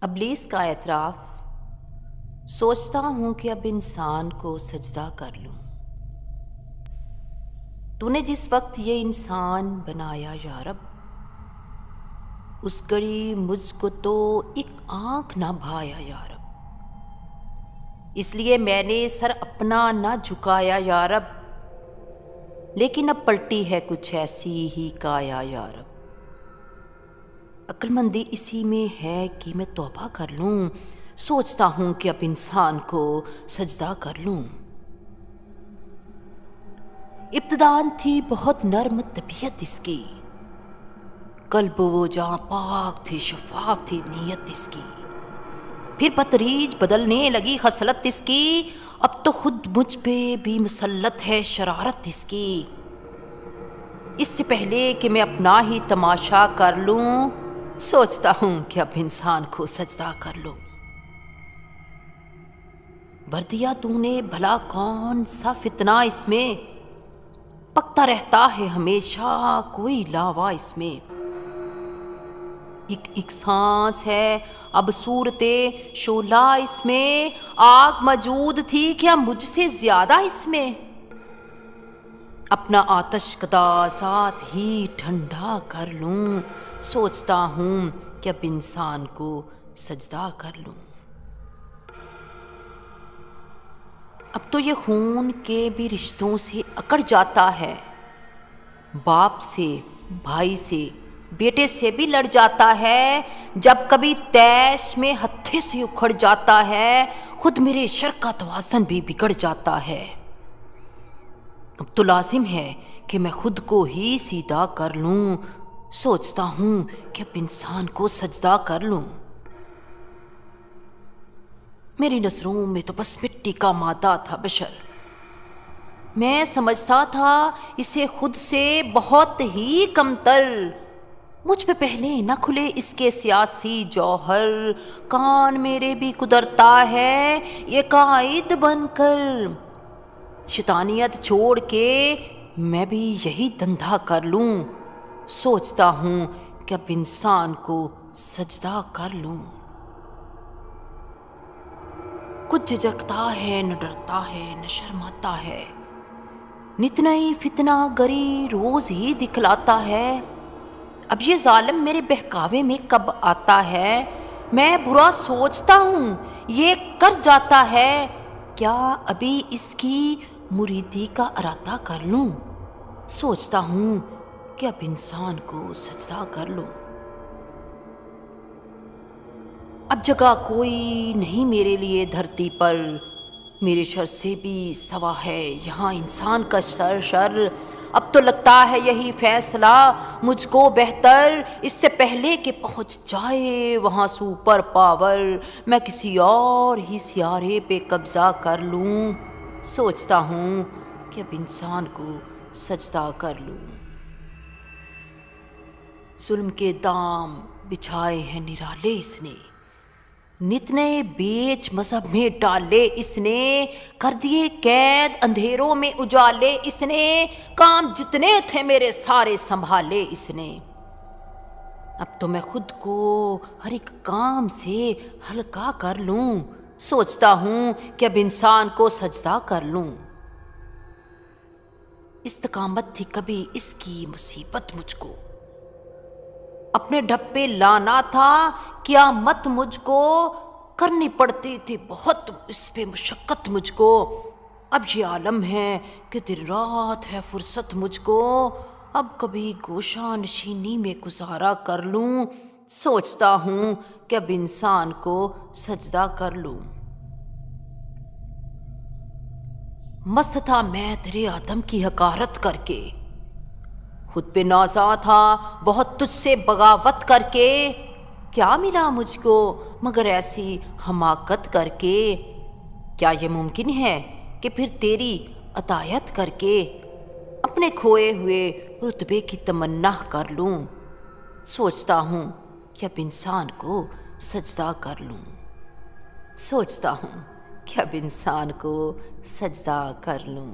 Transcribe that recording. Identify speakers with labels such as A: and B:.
A: ابلیس کا اعتراف۔ سوچتا ہوں کہ اب انسان کو سجدہ کر لوں۔ تو نے جس وقت یہ انسان بنایا یا رب، اس گھڑی مجھ کو تو ایک آنکھ نہ بھایا یا رب، اس لیے میں نے سر اپنا نہ جھکایا یا رب، لیکن اب پلٹی ہے کچھ ایسی ہی کایا یا رب۔ عقل مندی اسی میں ہے کہ میں توبہ کر لوں۔ سوچتا ہوں کہ اب انسان کو سجدہ کر لوں۔ ابتداً تھی بہت نرم طبیعت اس کی، قلب وہ جہاں پاک تھی، شفاف تھی نیت اس کی، پھر بتدریج بدلنے لگی خصلت اس کی، اب تو خود مجھ پہ بھی مسلط ہے شرارت اس کی۔ اس سے پہلے کہ میں اپنا ہی تماشا کر لوں، سوچتا ہوں کہ اب انسان کو سجدہ کر لوں۔ بھر دیا تو نے بھلا کون سا فتنہ اس میں، پکتا رہتا ہے ہمیشہ کوئی لاوا اس میں۔ ایک سانس ہے اب صورت شعلہ اس میں، آگ موجود تھی کیا مجھ سے زیادہ اس میں؟ اپنا آتش کدا ذات ہی ٹھنڈا کر لوں، سوچتا ہوں کہ اب انسان کو سجدہ کر لوں۔ اب تو یہ خون کے بھی رشتوں سے اکڑ جاتا ہے، باپ سے، بھائی سے، بیٹے سے بھی لڑ جاتا ہے، جب کبھی تیش میں ہتھے سے اکھڑ جاتا ہے، خود میرے شر کا توازن بھی بگڑ جاتا ہے۔ اب تو لازم ہے کہ میں خود کو ہی سیدھا کر لوں، سوچتا ہوں کہ اب انسان کو سجدہ کر لوں۔ میری نظروں میں تو بس مٹی کا مادہ تھا بشر، میں سمجھتا تھا اسے خود سے بہت ہی کمتر، مجھ پہ پہلے نہ کھلے اس کے سیاسی جوہر، کان میرے بھی قدرتا ہے یہ قائد بن کر، شیطانیت چھوڑ کے میں بھی یہی دھندا کر لوں، سوچتا ہوں کہ اب انسان کو سجدہ کر لوں۔ کچھ جھجکتا ہے نہ ڈرتا ہے نہ شرماتا ہے، نت نئی فتنہ گری روز ہی دکھلاتا ہے، اب یہ ظالم میرے بہکاوے میں کب آتا ہے، میں برا سوچتا ہوں یہ کر جاتا ہے، کیا ابھی اس کی مریدی کا ارادہ کر لوں، سوچتا ہوں کہ اب انسان کو سجدہ کر لوں۔ اب جگہ کوئی نہیں میرے لیے دھرتی پر، میرے شر سے بھی سوا ہے یہاں انسان کا شر، اب تو لگتا ہے یہی فیصلہ مجھ کو بہتر، اس سے پہلے کہ پہنچ جائے وہاں سپر پاور، میں کسی اور ہی سیارے پہ قبضہ کر لوں، سوچتا ہوں کہ اب انسان کو سجدہ کر لوں۔ ظلم کے دام بچھائے ہیں نرالے اس نے، نت نئے بیچ مذہب میں ڈالے اس نے، کر دیے قید اندھیروں میں اجالے اس نے، کام جتنے تھے میرے سارے سنبھالے اس نے، اب تو میں خود کو ہر ایک کام سے ہلکا کر لوں، سوچتا ہوں کہ اب انسان کو سجدہ کر لوں۔ استقامت تھی کبھی اس کی مصیبت مجھ کو، اپنے ڈھپے لانا تھا قیامت مجھ کو، کرنی پڑتی تھی بہت اس پہ مشقت مجھ کو، اب یہ عالم ہے کہ دن رات ہے فرصت مجھ کو، اب کبھی گوشہ نشینی میں گزارا کر لوں، سوچتا ہوں کہ اب انسان کو سجدہ کر لوں۔ مست تھا میں تیرے آدم کی حقارت کر کے، خود پہ نازا تھا بہت تجھ سے بغاوت کر کے، کیا ملا مجھ کو مگر ایسی حماقت کر کے، کیا یہ ممکن ہے کہ پھر تیری اطاعت کر کے اپنے کھوئے ہوئے رتبے کی تمنا کر لوں، سوچتا ہوں کہ اب انسان کو سجدہ کر لوں، سوچتا ہوں کہ اب انسان کو سجدہ کر لوں۔